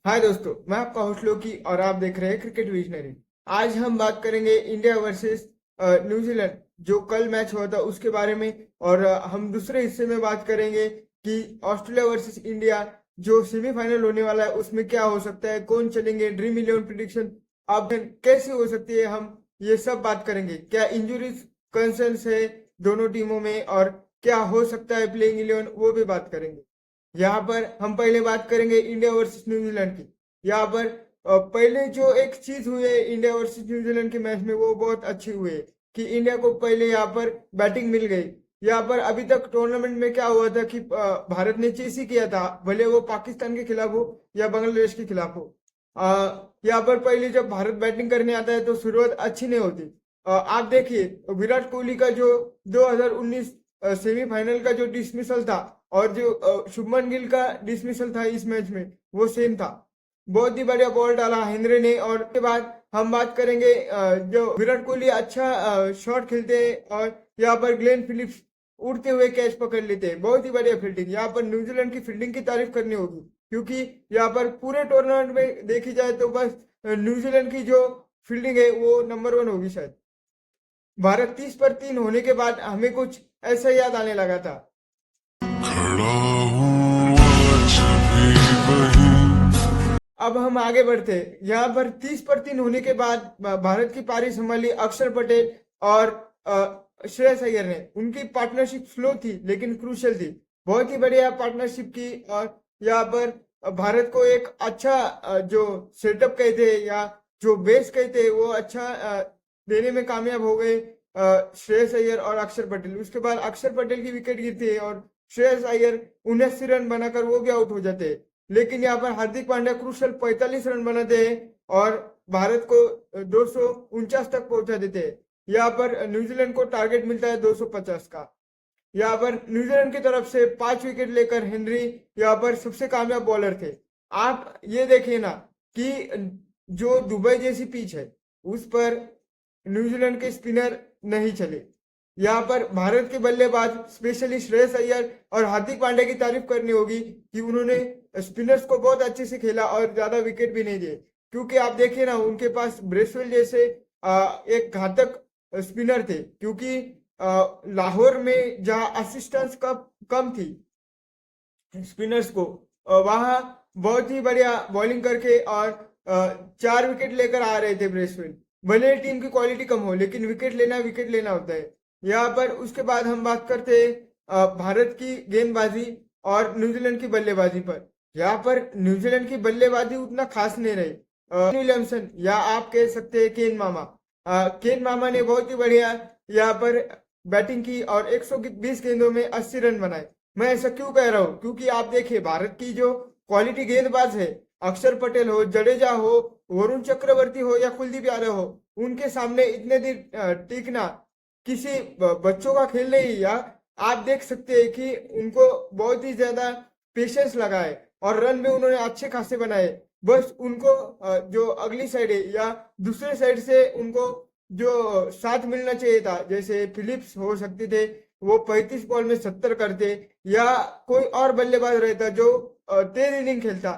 हाय दोस्तों, मैं आपका होस्ट लोकी और आप देख रहे हैं क्रिकेट विजनरी। आज हम बात करेंगे इंडिया वर्सेस न्यूजीलैंड जो कल मैच हुआ था उसके बारे में। और हम दूसरे हिस्से में बात करेंगे कि ऑस्ट्रेलिया वर्सेस इंडिया जो सेमीफाइनल होने वाला है उसमें क्या हो सकता है, कौन चलेंगे, ड्रीम 11 प्रिडिक्शन अब कैसे हो सकती है। हम ये सब बात करेंगे, क्या इंजुरीज कंसर्न्स है दोनों टीमों में और क्या हो सकता है प्लेइंग 11, वो भी बात करेंगे। यहाँ पर हम पहले बात करेंगे इंडिया वर्सेस न्यूजीलैंड की। यहाँ पर पहले जो एक चीज हुई है इंडिया वर्सेस न्यूजीलैंड के मैच में वो बहुत अच्छी हुई है कि इंडिया को पहले यहाँ पर बैटिंग मिल गई। यहाँ पर अभी तक टूर्नामेंट में क्या हुआ था कि भारत ने चेस ही किया था, भले वो पाकिस्तान के खिलाफ हो या बांग्लादेश के खिलाफ हो। यहाँ पर पहले जब भारत बैटिंग करने आता है तो शुरुआत अच्छी नहीं होती। आप देखिए विराट कोहली का जो 2019 सेमीफाइनल का जो डिसमिसल था और जो शुभमन गिल का डिसमिसल था इस मैच में वो सेम था। बहुत ही बढ़िया बॉल डाला हेनरी ने। और के बाद हम बात करेंगे जो विराट कोहली अच्छा शॉट खेलते हैं और यहाँ पर ग्लेन फिलिप्स उड़ते हुए कैच पकड़ लेते हैं, बहुत ही बढ़िया फील्डिंग। यहाँ पर न्यूजीलैंड की फील्डिंग की तारीफ करनी होगी क्योंकि यहाँ पर पूरे टूर्नामेंट में देखी जाए तो बस न्यूजीलैंड की जो फील्डिंग है वो नंबर 1 होगी शायद। भारत 30 पर 3 होने के बाद हमें कुछ ऐसा याद आने लगा था। खड़ा हूँ आज भी वहीं। अब हम आगे बढ़ते हैं। यहाँ पर 30 पर 3 होने के बाद भारत की पारी संभाली अक्षर पटेल और श्रेयस अय्यर ने। उनकी पार्टनरशिप स्लो थी लेकिन क्रूशियल थी, बहुत ही बढ़िया पार्टनरशिप की। और यहाँ पर भारत को एक अच्छा जो सेटअप कहते हैं या जो बेस कहते हैं वो अच्छा देने में कामयाब हो गए श्रेयस अय्यर और अक्षर पटेल। उसके बाद अक्षर पटेल की विकेट गिरती है और श्रेयस अय्यर 79 रन बनाकर वो भी आउट हो जाते हैं। लेकिन यहाँ पर हार्दिक पांड्या क्रूशल 45 रन बनाते हैं और भारत को 249 तक पहुंचा देते हैं। यहाँ पर न्यूजीलैंड को टारगेट मिलता है 250 का। यहाँ पर न्यूजीलैंड की तरफ से 5 विकेट लेकर हेनरी यहाँ पर सबसे कामयाब बॉलर थे। आप ये देखिए ना कि जो दुबई जैसी पिच है उस पर न्यूजीलैंड के स्पिनर नहीं चले। यहाँ पर भारत के बल्लेबाज स्पेशली श्रेयस अय्यर और हार्दिक पांड्या की तारीफ करनी होगी कि उन्होंने स्पिनर्स को बहुत अच्छे से खेला और ज्यादा विकेट भी नहीं दिए। क्योंकि आप देखिए ना उनके पास ब्रेसवेल जैसे एक घातक स्पिनर थे, क्योंकि लाहौर में जहाँ असिस्टेंस कम थी स्पिनर्स को, वहां बहुत ही बढ़िया बॉलिंग करके और 4 विकेट लेकर आ रहे थे ब्रेसवेल। भले टीम की क्वालिटी कम हो लेकिन विकेट लेना होता है। यहाँ पर उसके बाद हम बात करते हैं भारत की गेंदबाजी और न्यूजीलैंड की बल्लेबाजी पर। यहाँ पर न्यूजीलैंड की बल्लेबाजी उतना खास नहीं रही। विलियमसन या आप कह सकते हैं केन मामा। केन मामा ने बहुत ही बढ़िया यहाँ पर बैटिंग की और 120 गेंदों में 80 रन बनाए। मैं ऐसा क्यों कह रहा हूँ क्योंकि आप देखिए भारत की जो क्वालिटी गेंदबाज है, अक्षर पटेल हो, जडेजा हो, वरुण चक्रवर्ती हो या कुलदीप यादव हो, उनके सामने इतने दिन टिकना किसी बच्चों का खेल नहीं। या आप देख सकते हैं कि उनको बहुत ही ज्यादा पेशेंस लगा है और रन भी उन्होंने अच्छे खासे बनाए। बस उनको जो अगली साइड है या दूसरे साइड से उनको जो साथ मिलना चाहिए था, जैसे फिलिप्स हो सकते थे वो 35 बॉल में 70 करते, या कोई और बल्लेबाज रहता जो तेज इनिंग खेलता।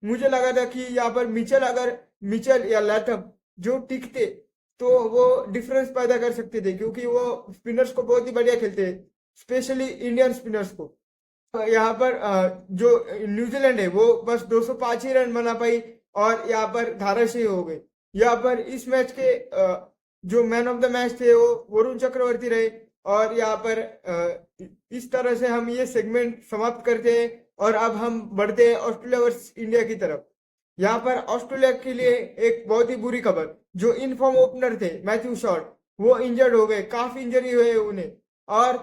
मुझे लगा था कि यहाँ पर मिचेल या लैथम जो टिकते तो वो डिफरेंस पैदा कर सकते थे, क्योंकि वो स्पिनर्स को बहुत ही बढ़िया खेलते हैं, स्पेशली इंडियन स्पिनर्स को। यहाँ पर जो न्यूजीलैंड है वो बस 205 ही रन बना पाई और यहाँ पर धाराशायी हो गई। यहाँ पर इस मैच के जो मैन ऑफ द मैच थे वो वरुण चक्रवर्ती रहे। और यहाँ पर इस तरह से हम ये सेगमेंट समाप्त करते हैं और अब हम बढ़ते हैं ऑस्ट्रेलिया वर्सेस इंडिया की तरफ। यहाँ पर ऑस्ट्रेलिया के लिए एक बहुत ही बुरी खबर, जो इनफॉर्म ओपनर थे मैथ्यू शॉर्ट वो इंजर्ड हो गए, काफी इंजरी हुए उन्हें। और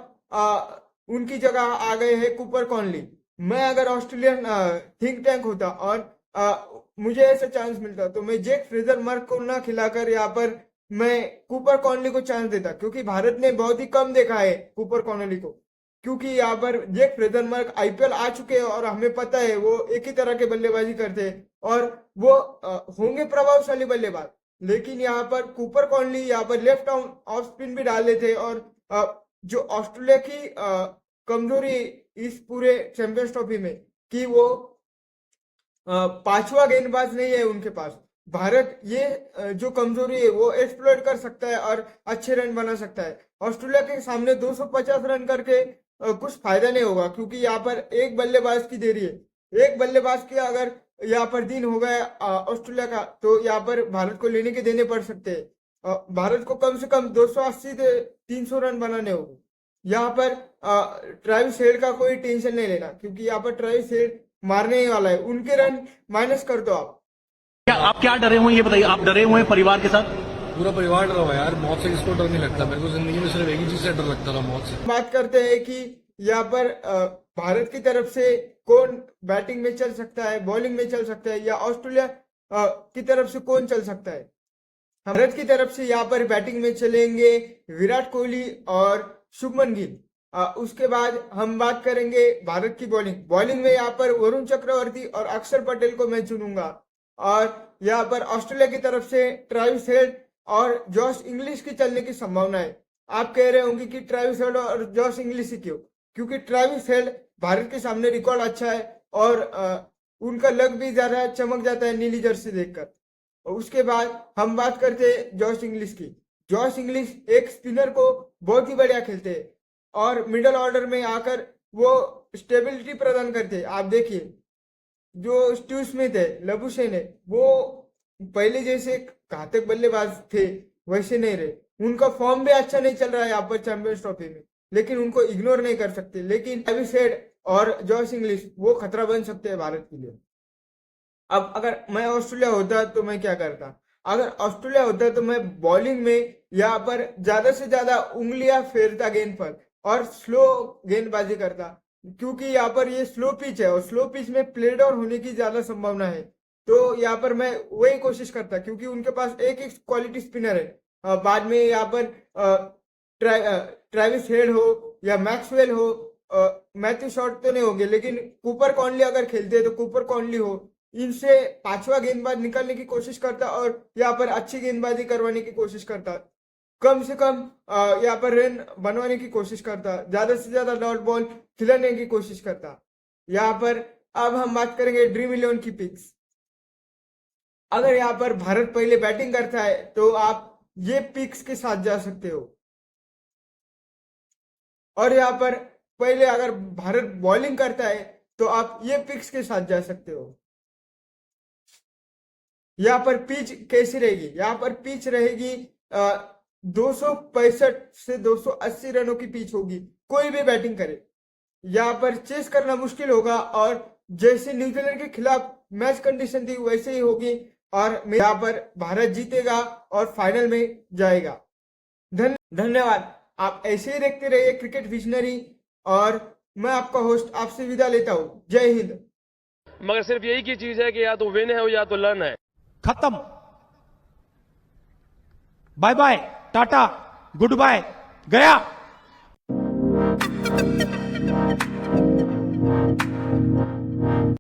उनकी जगह आ गए हैं कूपर कॉनली। मैं अगर ऑस्ट्रेलियन थिंक टैंक होता और मुझे ऐसा चांस मिलता तो मैं जेक फ्रेजर मर्क को ना खिलाकर यहाँ पर मैं कूपर कॉनली को चांस देता, क्योंकि भारत ने बहुत ही कम देखा है कूपर कॉनली को। क्योंकि यहाँ पर जेक फ्रेजर मर्क आईपीएल आ चुके हैं और हमें पता है वो एक ही तरह के बल्लेबाजी करते हैं और वो होंगे प्रभावशाली बल्लेबाज। लेकिन यहाँ पर कूपर कॉनली यहाँ पर लेफ्ट आर्म ऑफ स्पिन भी डाल लेते और जो ऑस्ट्रेलिया की कमजोरी इस पूरे चैंपियंस ट्रॉफी में कि वो पांचवा गेंदबाज नहीं है उनके पास। भारत ये जो कमजोरी है वो एक्सप्लॉइट कर सकता है और अच्छे रन बना सकता है। ऑस्ट्रेलिया के सामने 250 रन करके कुछ फायदा नहीं होगा, क्योंकि यहाँ पर एक बल्लेबाज की देरी है। एक बल्लेबाज की अगर यहाँ पर दिन हो गया ऑस्ट्रेलिया का, तो यहाँ पर भारत को लेने के देने पड़ सकते हैं। भारत को कम से कम 280 से 300 रन बनाने होंगे। यहाँ पर ट्रेविस हेड का कोई टेंशन नहीं लेना, क्योंकि यहाँ पर ट्रेविस हेड मारने ही वाला है। उनके रन माइनस कर दो आप। क्या आप क्या डरे हुए हैं ये बताइए, आप डरे हुए हैं परिवार के साथ? पूरा परिवार डरा हुआ है यार, मौत से किसको डर नहीं लगता। मेरे को जिंदगी में सिर्फ एक ही चीज से डर लगता था, मौत से। बात करते हैं कि यहाँ पर भारत की तरफ से कौन बैटिंग में चल सकता है, बॉलिंग में चल सकता है, या ऑस्ट्रेलिया की तरफ से कौन चल सकता है। भारत की तरफ से यहाँ पर बैटिंग में चलेंगे विराट कोहली और शुभमन गिल। उसके बाद हम बात करेंगे भारत की बॉलिंग। बॉलिंग में यहाँ पर वरुण चक्रवर्ती और अक्षर पटेल को मैं चुनूंगा। और यहाँ पर ऑस्ट्रेलिया की तरफ से ट्रेविस हेड और जॉश इंग्लिश की चलने की संभावना है। आप कह रहे होंगे कि ट्रेविस हेड और जॉश इंग्लिश ही क्यों? क्योंकि ट्रेविस हेड भारत के सामने रिकॉर्ड अच्छा है और उनका लक भी ज्यादा चमक जाता है नीली जर्सी देखकर। और उसके बाद हम बात करते हैं जॉश इंग्लिश की। जॉश इंग्लिश एक स्पिनर को बहुत ही बढ़िया खेलते हैं और मिडल ऑर्डर में आकर वो स्टेबिलिटी प्रदान करते हैं। आप देखिए, जो स्टीव स्मिथ है, लबुशेन है, वो पहले जैसे घातक बल्लेबाज थे वैसे नहीं रहे। उनका फॉर्म भी अच्छा नहीं चल रहा है यहाँ पर चैंपियंस ट्रॉफी में, लेकिन उनको इग्नोर नहीं कर सकते। लेकिन ट्रेविस हेड और जॉश इंग्लिश वो खतरा बन सकते हैं भारत के लिए। अब अगर मैं ऑस्ट्रेलिया होता तो मैं क्या करता? अगर ऑस्ट्रेलिया होता तो मैं बॉलिंग में यहाँ पर ज्यादा से ज्यादा उंगलियां फेरता गेंद पर और स्लो गेंदबाजी करता, क्योंकि यहाँ पर ये स्लो पिच है और स्लो पिच में प्ले डाउन होने की ज्यादा संभावना है। तो यहाँ पर मैं वही कोशिश करता, क्योंकि उनके पास एक एक क्वालिटी स्पिनर है। बाद में यहाँ पर ट्रेविस हेड हो या मैक्सवेल हो, मैथ्यू शॉर्ट तो नहीं होंगे, लेकिन कूपर कॉनली अगर खेलते हैं तो कूपर कॉनली हो, इनसे पांचवा गेंदबाज निकालने की कोशिश करता और यहाँ पर अच्छी गेंदबाजी करवाने की कोशिश करता। कम से कम यहाँ पर रन बनवाने की कोशिश करता, ज्यादा से ज्यादा डॉट बॉल खिलाने की कोशिश करता। यहाँ पर अब हम बात करेंगे ड्रीम 11 की पिक्स। अगर यहाँ पर भारत पहले बैटिंग करता है तो आप ये पिक्स के साथ जा सकते हो, और यहाँ पर पहले अगर भारत बॉलिंग करता है तो आप ये पिक्स के साथ जा सकते हो। यहाँ पर पिच कैसी रहेगी? यहाँ पर पिच रहेगी 265 से 280 रनों की पिच होगी, कोई भी बैटिंग करे। यहाँ पर चेस करना मुश्किल होगा और जैसे न्यूजीलैंड के खिलाफ मैच कंडीशन थी वैसे ही होगी, और यहाँ पर भारत जीतेगा और फाइनल में जाएगा। धन्यवाद। आप ऐसे ही देखते रहिए क्रिकेट विजनरी, और मैं आपका होस्ट आपसे विदा लेता हूँ। जय हिंद। मगर सिर्फ यही की चीज है कि या तो विन है या तो लर्न है। खत्म। Bye bye, tata, good bye, गया।